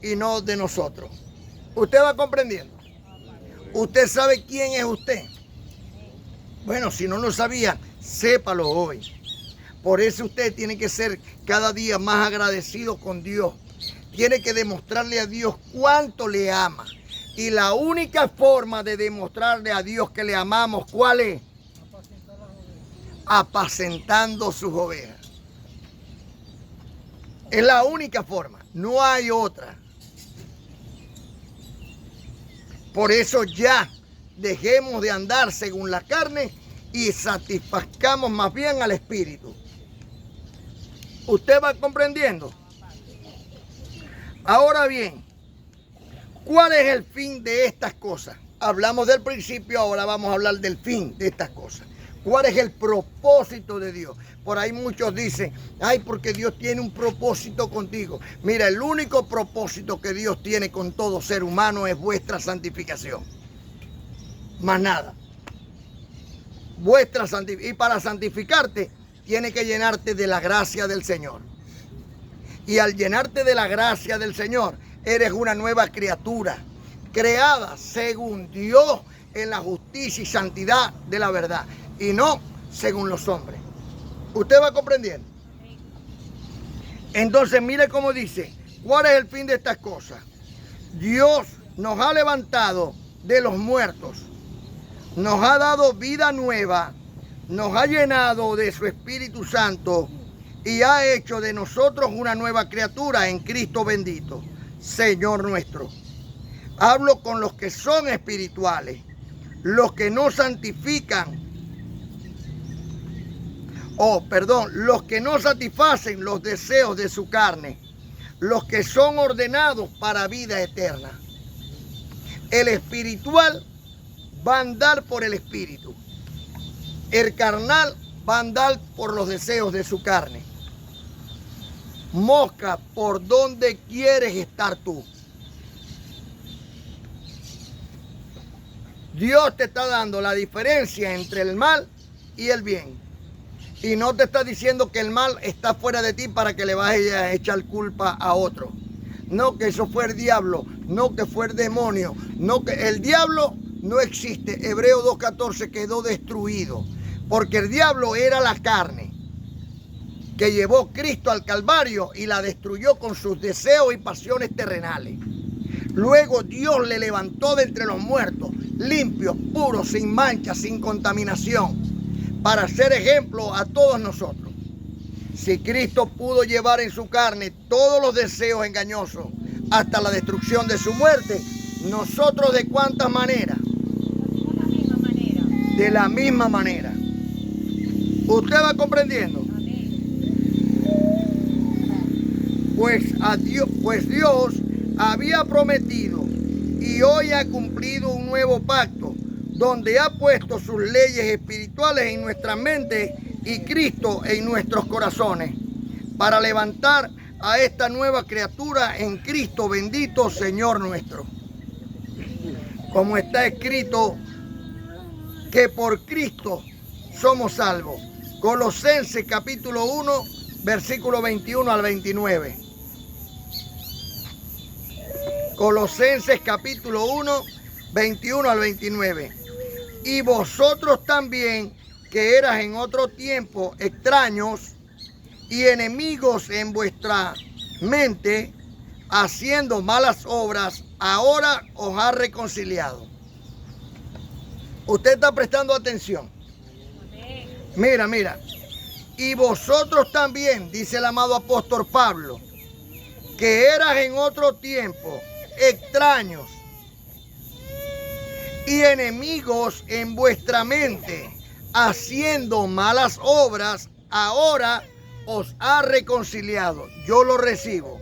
y no de nosotros. ¿Usted va comprendiendo? ¿Usted sabe quién es usted? Bueno, si no lo sabía, sépalo hoy. Por eso usted tiene que ser cada día más agradecido con Dios. Tiene que demostrarle a Dios cuánto le ama. Y la única forma de demostrarle a Dios que le amamos, ¿cuál es? Apacentando sus ovejas. Es la única forma, no hay otra. Por eso ya dejemos de andar según la carne y satisfazcamos más bien al Espíritu. ¿Usted va comprendiendo? Ahora bien, ¿cuál es el fin de estas cosas? Hablamos del principio, ahora vamos a hablar del fin de estas cosas. ¿Cuál es el propósito de Dios? Por ahí muchos dicen, ay, porque Dios tiene un propósito contigo. Mira, el único propósito que Dios tiene con todo ser humano es vuestra santificación. Más nada. Y para santificarte, tiene que llenarte de la gracia del Señor. Y al llenarte de la gracia del Señor, eres una nueva criatura, creada según Dios en la justicia y santidad de la verdad. Y no según los hombres. ¿Usted va comprendiendo? Entonces mire cómo dice, ¿cuál es el fin de estas cosas? Dios nos ha levantado de los muertos, nos ha dado vida nueva, nos ha llenado de su Espíritu Santo y ha hecho de nosotros una nueva criatura en Cristo bendito, Señor nuestro. Hablo con los que son espirituales, los que no santifican, los que no satisfacen los deseos de su carne, los que son ordenados para vida eterna. El espiritual va a andar por el espíritu. El carnal va a andar por los deseos de su carne. Mosca, ¿por dónde quieres estar tú? Dios te está dando la diferencia entre el mal y el bien. Y no te está diciendo que el mal está fuera de ti para que le vayas a echar culpa a otro. No que eso fue el diablo, no que fue el demonio, no que el diablo no existe. Hebreo 2:14 quedó destruido. Porque el diablo era la carne que llevó Cristo al Calvario y la destruyó con sus deseos y pasiones terrenales. Luego Dios le levantó de entre los muertos, limpios, puros, sin mancha, sin contaminación, para ser ejemplo a todos nosotros. Si Cristo pudo llevar en su carne todos los deseos engañosos hasta la destrucción de su muerte, nosotros ¿de cuántas maneras? De la misma manera. ¿Usted va comprendiendo? Pues Dios había prometido y hoy ha cumplido un nuevo pacto donde ha puesto sus leyes espirituales en nuestra mente y Cristo en nuestros corazones para levantar a esta nueva criatura en Cristo bendito Señor nuestro. Como está escrito que por Cristo somos salvos. Colosenses capítulo 1, versículo 21 al 29. Colosenses capítulo 1, 21 al 29. Y vosotros también, que eras en otro tiempo extraños y enemigos en vuestra mente, haciendo malas obras, ahora os ha reconciliado. Usted está prestando atención. Mira. Y vosotros también, dice el amado apóstol Pablo, que eras en otro tiempo extraños y enemigos en vuestra mente, haciendo malas obras, ahora os ha reconciliado. Yo lo recibo.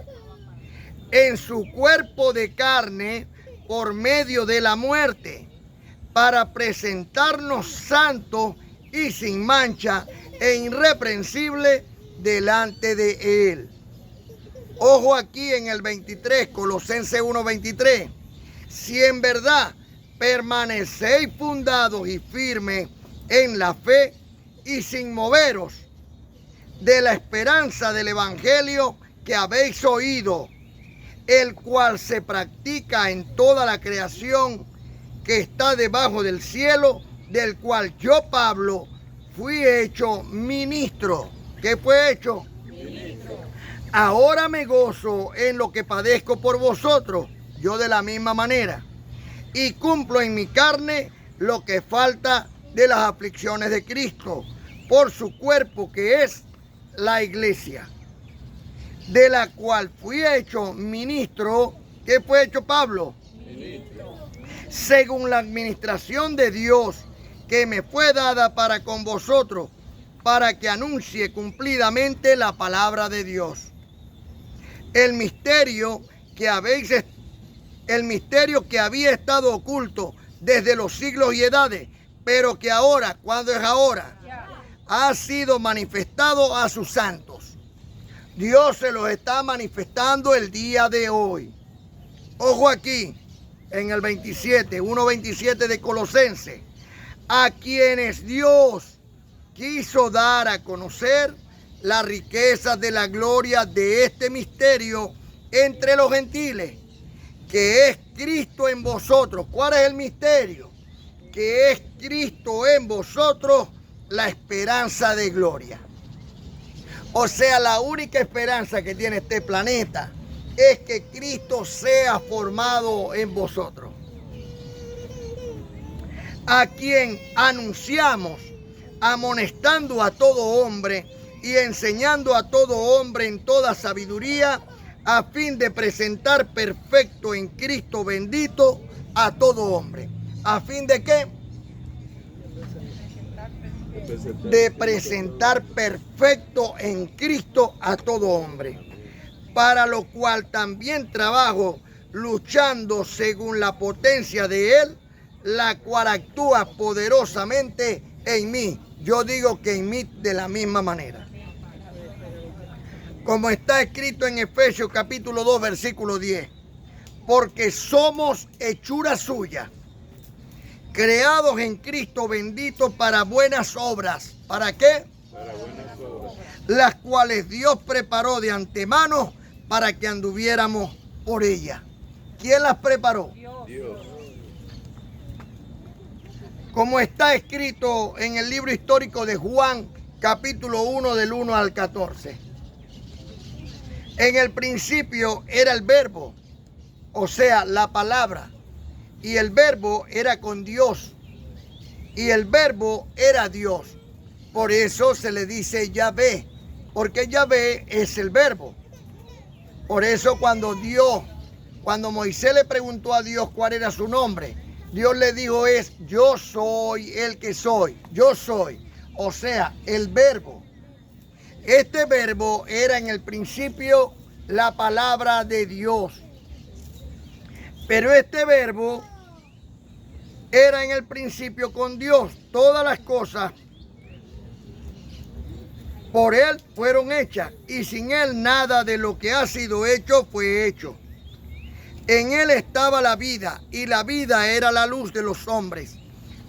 En su cuerpo de carne por medio de la muerte, para presentarnos santos y sin mancha e irreprensible delante de Él. Ojo aquí en el 23, Colosenses 1:23. Si en verdad permanecéis fundados y firmes en la fe y sin moveros de la esperanza del evangelio que habéis oído, el cual se practica en toda la creación que está debajo del cielo, del cual yo, Pablo, fui hecho ministro. ¿Qué fue hecho? Ministro. Ahora me gozo en lo que padezco por vosotros, yo de la misma manera, y cumplo en mi carne lo que falta de las aflicciones de Cristo, por su cuerpo que es la iglesia, de la cual fui hecho ministro. ¿Qué fue hecho Pablo? Ministro. Según la administración de Dios que me fue dada para con vosotros, para que anuncie cumplidamente la palabra de Dios. El misterio que había estado oculto desde los siglos y edades, pero que ahora, ¿cuándo es ahora? Ha sido manifestado a sus santos. Dios se los está manifestando el día de hoy. Ojo aquí, en el 1:27 de Colosenses, a quienes Dios quiso dar a conocer las riquezas de la gloria de este misterio entre los gentiles, que es Cristo en vosotros. ¿Cuál es el misterio? Que es Cristo en vosotros, la esperanza de gloria. O sea, la única esperanza que tiene este planeta es que Cristo sea formado en vosotros, a quien anunciamos, amonestando a todo hombre y enseñando a todo hombre en toda sabiduría, a fin de presentar perfecto en Cristo bendito a todo hombre. ¿A fin de qué? De presentar perfecto en Cristo a todo hombre, para lo cual también trabajo, luchando según la potencia de Él, la cual actúa poderosamente en mí. Yo digo que en mí de la misma manera. Como está escrito en Efesios capítulo 2, versículo 10. Porque somos hechura suya, creados en Cristo bendito para buenas obras. ¿Para qué? Para buenas obras. Las cuales Dios preparó de antemano para que anduviéramos por ellas. ¿Quién las preparó? Dios. Como está escrito en el libro histórico de Juan, capítulo 1, del 1 al 14. En el principio era el verbo, o sea, la palabra, y el verbo era con Dios, y el verbo era Dios. Por eso se le dice Yahvé, porque Yahvé es el verbo. Por eso cuando Moisés le preguntó a Dios cuál era su nombre, Dios le dijo yo soy el que soy, yo soy, o sea, el verbo. Este verbo era en el principio la palabra de Dios. Pero este verbo era en el principio con Dios. Todas las cosas por Él fueron hechas, y sin Él nada de lo que ha sido hecho fue hecho. En Él estaba la vida, y la vida era la luz de los hombres.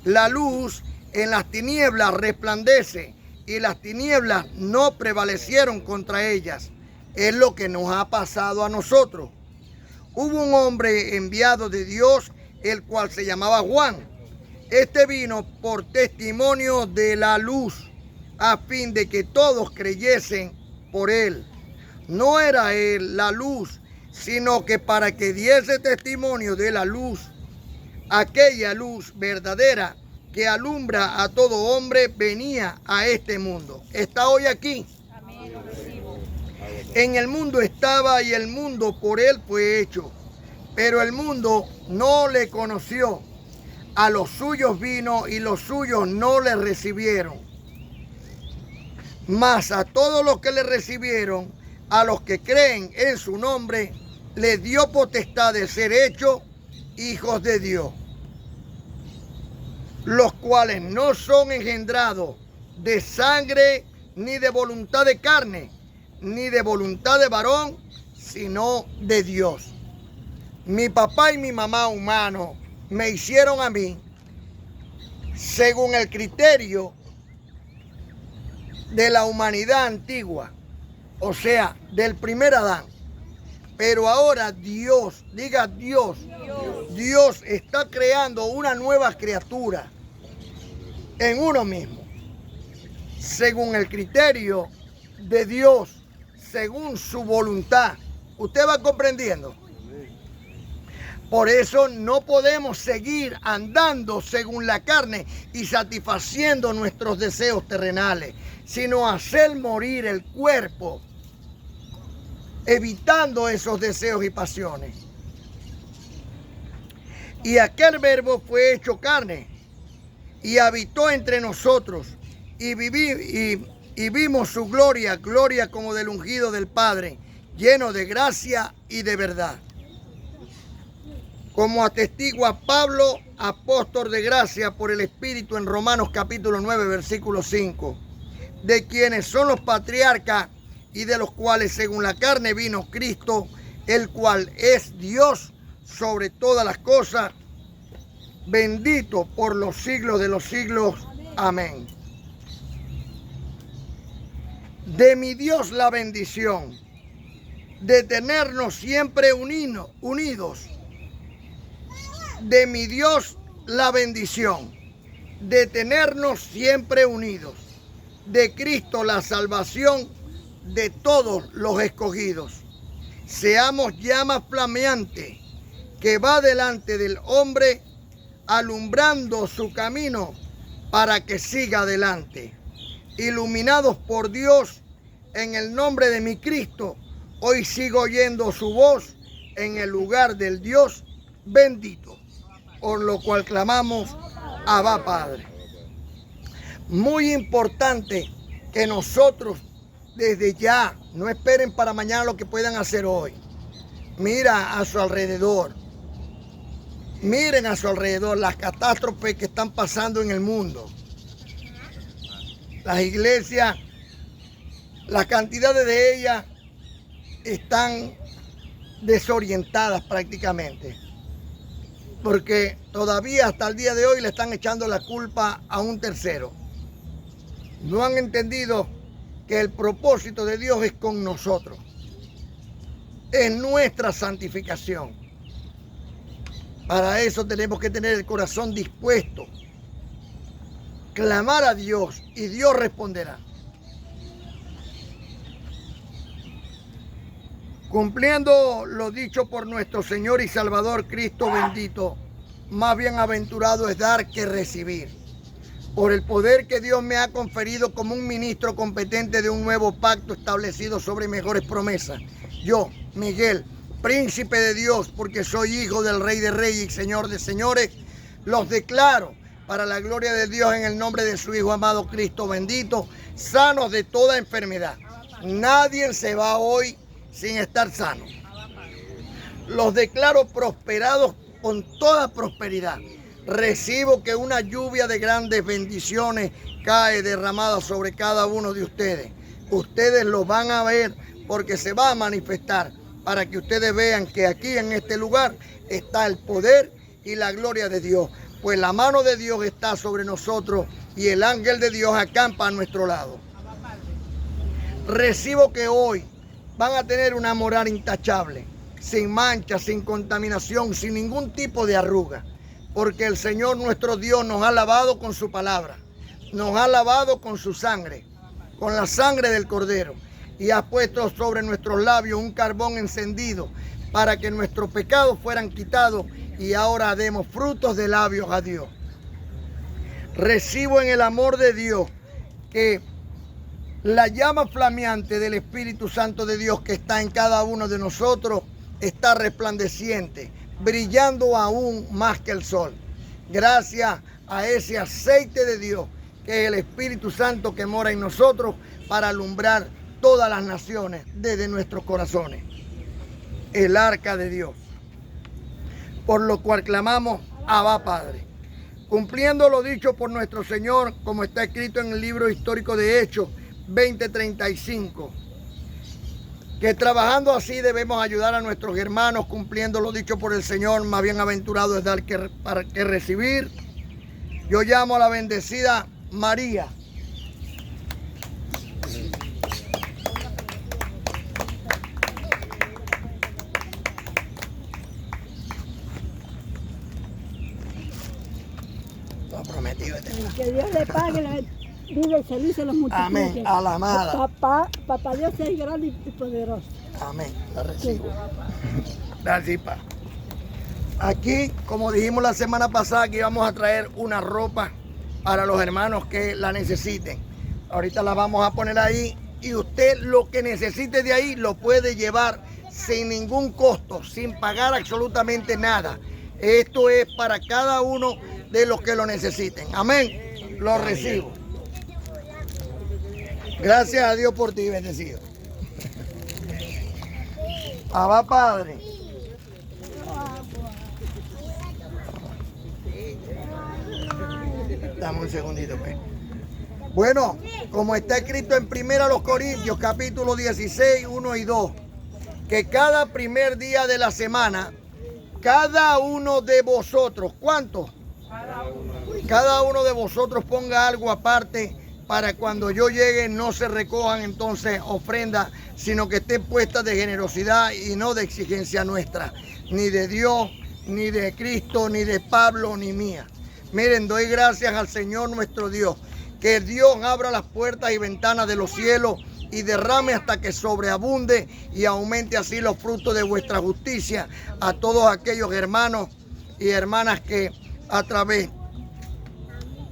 La luz en las tinieblas resplandece, y las tinieblas no prevalecieron contra ellas. Es lo que nos ha pasado a nosotros. Hubo un hombre enviado de Dios, el cual se llamaba Juan. Este vino por testimonio de la luz, a fin de que todos creyesen por él. No era él la luz, sino que para que diese testimonio de la luz, aquella luz verdadera que alumbra a todo hombre, venía a este mundo. ¿Está hoy aquí? Amén. En el mundo estaba, y el mundo por él fue hecho, pero el mundo no le conoció. A los suyos vino y los suyos no le recibieron. Mas a todos los que le recibieron, a los que creen en su nombre, les dio potestad de ser hechos hijos de Dios, los cuales no son engendrados de sangre, ni de voluntad de carne, ni de voluntad de varón, sino de Dios. Mi papá y mi mamá humanos me hicieron a mí según el criterio de la humanidad antigua, o sea, del primer Adán. Pero ahora Dios, diga Dios, Dios está creando una nueva criatura en uno mismo, según el criterio de Dios, según su voluntad. ¿Usted va comprendiendo? Por eso no podemos seguir andando según la carne y satisfaciendo nuestros deseos terrenales, sino hacer morir el cuerpo, evitando esos deseos y pasiones. Y aquel verbo fue hecho carne y habitó entre nosotros y vimos su gloria, gloria como del ungido del Padre, lleno de gracia y de verdad. Como atestigua Pablo, apóstol de gracia por el Espíritu en Romanos capítulo 9, versículo 5, de quienes son los patriarcas y de los cuales según la carne vino Cristo, el cual es Dios sobre todas las cosas, bendito por los siglos de los siglos. Amén. De mi Dios la bendición, de tenernos siempre unidos. De mi Dios la bendición, de tenernos siempre unidos. De Cristo la salvación de todos los escogidos. Seamos llama flameante que va delante del hombre, alumbrando su camino para que siga adelante. Iluminados por Dios en el nombre de mi Cristo, hoy sigo oyendo su voz en el lugar del Dios bendito, por lo cual clamamos, Abba Padre. Muy importante que nosotros desde ya, no esperen para mañana lo que puedan hacer hoy. Mira a su alrededor. Miren a su alrededor las catástrofes que están pasando en el mundo. Las iglesias, las cantidades de ellas están desorientadas prácticamente. Porque todavía hasta el día de hoy le están echando la culpa a un tercero. No han entendido que el propósito de Dios es con nosotros. Es nuestra santificación. Para eso tenemos que tener el corazón dispuesto. Clamar a Dios y Dios responderá. Cumpliendo lo dicho por nuestro Señor y Salvador Cristo bendito, más bienaventurado es dar que recibir. Por el poder que Dios me ha conferido como un ministro competente de un nuevo pacto establecido sobre mejores promesas. Yo, Miguel, príncipe de Dios, porque soy hijo del Rey de Reyes y Señor de Señores, los declaro para la gloria de Dios en el nombre de su Hijo amado Cristo bendito, sanos de toda enfermedad. Nadie se va hoy sin estar sano. Los declaro prosperados con toda prosperidad. Recibo que una lluvia de grandes bendiciones cae derramada sobre cada uno de ustedes. Ustedes lo van a ver porque se va a manifestar para que ustedes vean que aquí en este lugar está el poder y la gloria de Dios. Pues la mano de Dios está sobre nosotros y el ángel de Dios acampa a nuestro lado. Recibo que hoy van a tener una moral intachable, sin mancha, sin contaminación, sin ningún tipo de arruga. Porque el Señor nuestro Dios nos ha lavado con su palabra, nos ha lavado con su sangre, con la sangre del Cordero, y ha puesto sobre nuestros labios un carbón encendido para que nuestros pecados fueran quitados y ahora demos frutos de labios a Dios. Recibo en el amor de Dios que la llama flameante del Espíritu Santo de Dios que está en cada uno de nosotros está resplandeciente, brillando aún más que el sol. Gracias a ese aceite de Dios, que es el Espíritu Santo que mora en nosotros para alumbrar todas las naciones desde nuestros corazones. El arca de Dios. Por lo cual clamamos, Abba Padre. Cumpliendo lo dicho por nuestro Señor, como está escrito en el libro histórico de Hechos 20:35, que trabajando así debemos ayudar a nuestros hermanos, cumpliendo lo dicho por el Señor, más bienaventurado es dar que recibir. Yo llamo a la bendecida María. Lo prometido es verdad. Que Dios le pague la vida y feliz se los multiplique. Amén. A la amada. Papá Dios es grande y poderoso. Amén. La recibo. Gracias, pa. Aquí, como dijimos la semana pasada, que íbamos a traer una ropa para los hermanos que la necesiten. Ahorita la vamos a poner ahí y usted lo que necesite de ahí lo puede llevar sin ningún costo, sin pagar absolutamente nada. Esto es para cada uno de los que lo necesiten. Amén. Lo recibo. Gracias a Dios por ti, bendecido. Abba Padre. Dame un segundito, pues. Bueno, como está escrito en 1 Corintios, capítulo 16, 1 y 2, que cada primer día de la semana, cada uno de vosotros, ¿cuántos? Cada uno de vosotros ponga algo aparte para cuando yo llegue no se recojan entonces ofrendas, sino que estén puestas de generosidad y no de exigencia nuestra, ni de Dios, ni de Cristo, ni de Pablo, ni mía. Miren, doy gracias al Señor nuestro Dios, que Dios abra las puertas y ventanas de los cielos y derrame hasta que sobreabunde y aumente así los frutos de vuestra justicia a todos aquellos hermanos y hermanas que a través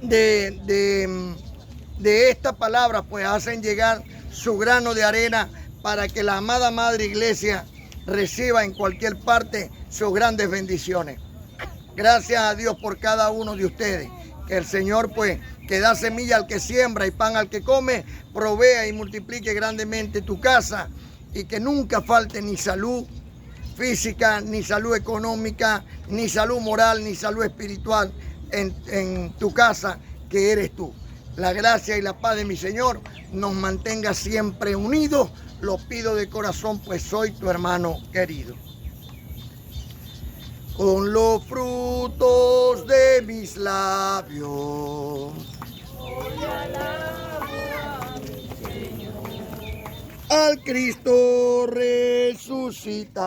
de esta palabra pues hacen llegar su grano de arena para que la amada Madre Iglesia reciba en cualquier parte sus grandes bendiciones. Gracias a Dios por cada uno de ustedes. Que el Señor, pues, que da semilla al que siembra y pan al que come, provea y multiplique grandemente tu casa y que nunca falte ni salud física, ni salud económica, ni salud moral, ni salud espiritual en tu casa, que eres tú. La gracia y la paz de mi Señor nos mantenga siempre unidos. Lo pido de corazón, pues soy tu hermano querido. Con los frutos de mis labios, al Cristo resucitado,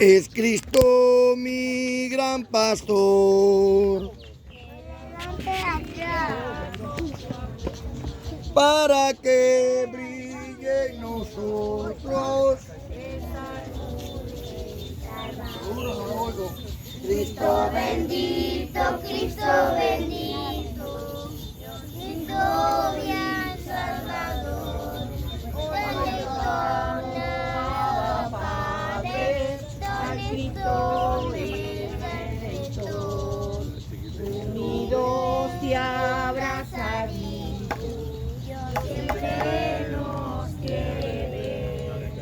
es Cristo mi gran pastor, para que brille en nosotros. Cristo bendito, Cristo bendito, Cristo bien Salvador, perdona, Padre, don Cristo mi Redentor, unidos y abrazaditos, Dios siempre nos quiere ver,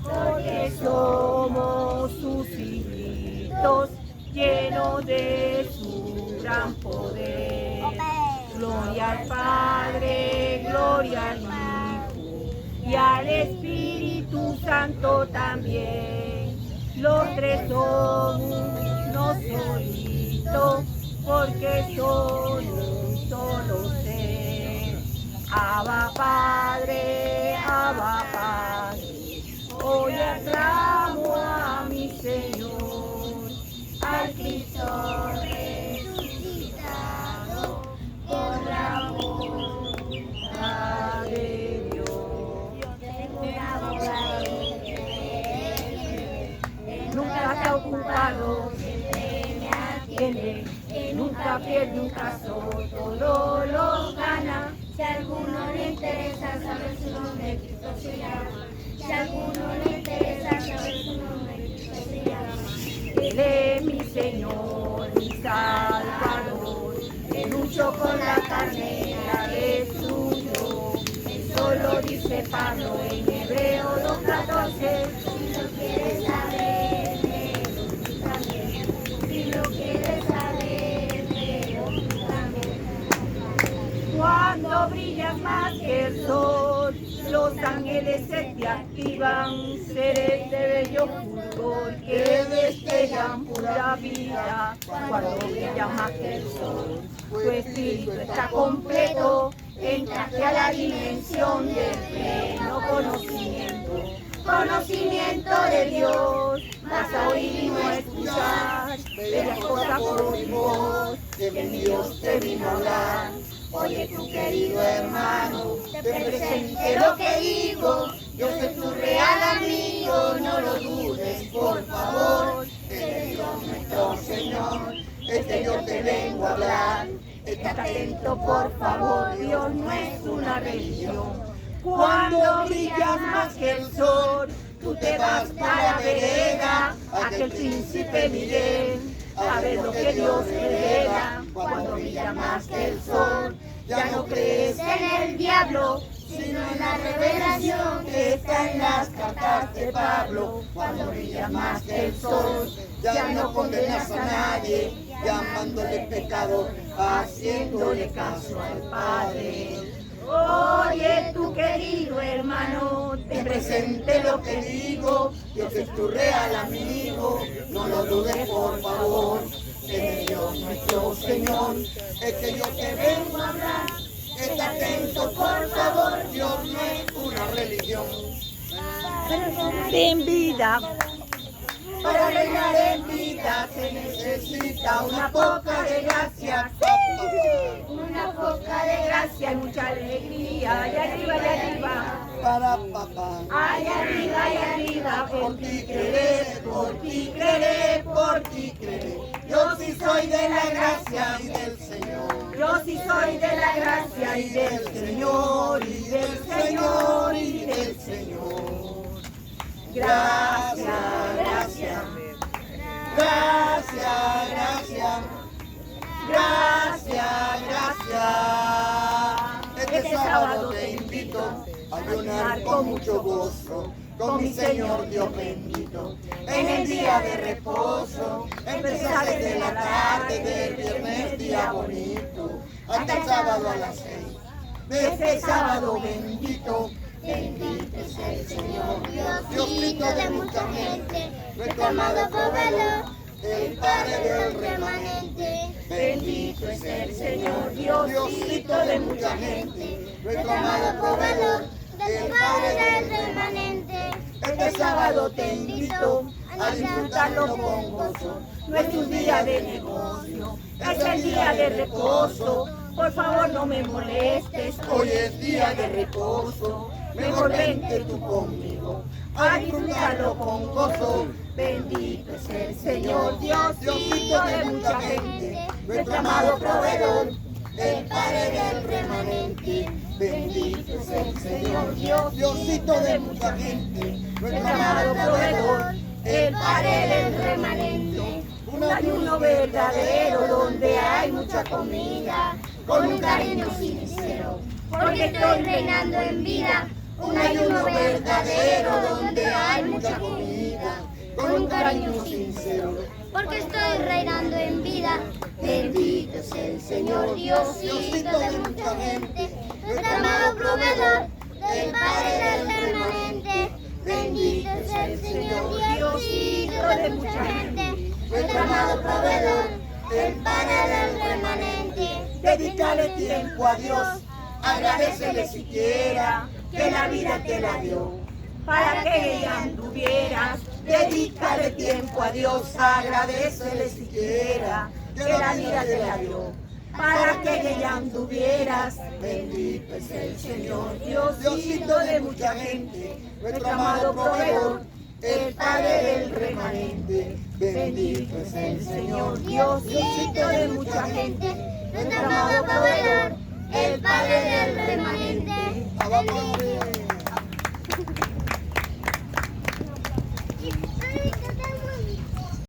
porque somos sus hijitos, llenos de su gran poder. Gloria al Padre, gloria al Hijo y al Espíritu Santo también. Los tres son uno solito, porque son un solo ser. Abba Padre, Abba Padre, hoy aclamo a mi Señor, al Cristo resucitado por la voluntad de Dios. Nunca se ha ocupado, siempre me atiende, que nunca pierde un caso, todo lo gana. Si a alguno le interesa saber su nombre, Cristo se llama. Si a alguno le interesa saber su nombre, buscarlo en Hebreo 2:14. Si lo quieres saber, léelo tú también. Si lo quieres saber, léelo tú también. Cuando brillas más que el sol, los ángeles se te activan, seres de bello fulgor que destellan pura vida. Cuando brilla más que el sol, tu espíritu está completo, entraste a la dimensión del pleno conocimiento. Conocimiento de Dios, vas a oír y no a escuchar, bellas cosas por mi voz, que mi Dios te vino a hablar. Oye tu querido hermano, te presente lo que digo, yo soy tu real amigo, no lo dudes por favor, es Dios nuestro Señor, es que yo te vengo a hablar, está atento por favor, Dios no es una religión. Cuando brillas más que el sol, tú te vas para la vereda, aquel príncipe Miguel, a ver lo que Dios revela. Cuando brilla más que el sol, ya no crees en el diablo, sino en la revelación que está en las cartas de Pablo. Cuando brilla más que el sol, ya no condenas a nadie, llamándole pecador, haciéndole caso al Padre. Oye tu querido hermano, te presente lo que digo, Dios es tu real amigo, no lo dudes por favor, es Dios nuestro Señor, es que yo te vengo a hablar, está atento por favor, Dios no es una religión. En vida, para reinar en vida se necesita una poca de gracia. Una poca de gracia y mucha alegría. Allá arriba, allá arriba. Para papá. Allá arriba, por ti creeré, por ti creeré, por ti creeré. Yo sí soy de la gracia y del Señor. Yo sí soy de la gracia y del Señor, y del Señor, y del Señor. Gracias, gracias. Gracias, gracias. Gracias, gracias. Este sábado te invito a ayunar con mucho gozo, con mi Señor Dios bendito. En el día de reposo, empezar desde la tarde del viernes, día bonito, hasta el sábado a las 6. De este sábado bendito, Bendito es el Señor, Diosito de mucha gente, reclamado proveedor, el Padre del remanente. bendito es el Señor, Diosito de mucha gente, Reclamado proveedor, del Padre del remanente. Este sábado te invito a disfrutarlo con gozo. No es un día de negocio, es el día de reposo. Por favor no me molestes, hoy es día de reposo. Mejor vente tú conmigo a disfrutarlo con gozo. Bendito es el Señor, Diosito de mucha gente, reclamado proveedor, el Padre del remanente. Bendito es el Señor, Diosito de mucha gente, reclamado proveedor, el Padre del remanente. Un ayuno verdadero donde hay mucha comida, con un cariño sincero, porque estoy reinando en vida. Un ayuno verdadero donde hay mucha comida, con un cariño sincero, Porque estoy reinando en vida. bendito es el Señor, Diosito de mucha gente, reclamado proveedor, del Padre del remanente. Bendito es el Señor, Diosito de mucha gente, reclamado proveedor, del Padre del remanente. Dedícale tiempo a Dios, agradecele siquiera que la vida te la dio, para que ella anduvieras. Dedícale tiempo a Dios, agradecele siquiera que la vida te la dio, para que ella anduvieras. Bendito es el Señor, Diosito de mucha gente, reclamado proveedor, el Padre del remanente. Bendito es el Señor, Diosito de mucha gente, Reclamado proveedor, el Padre del remanente. Alabado.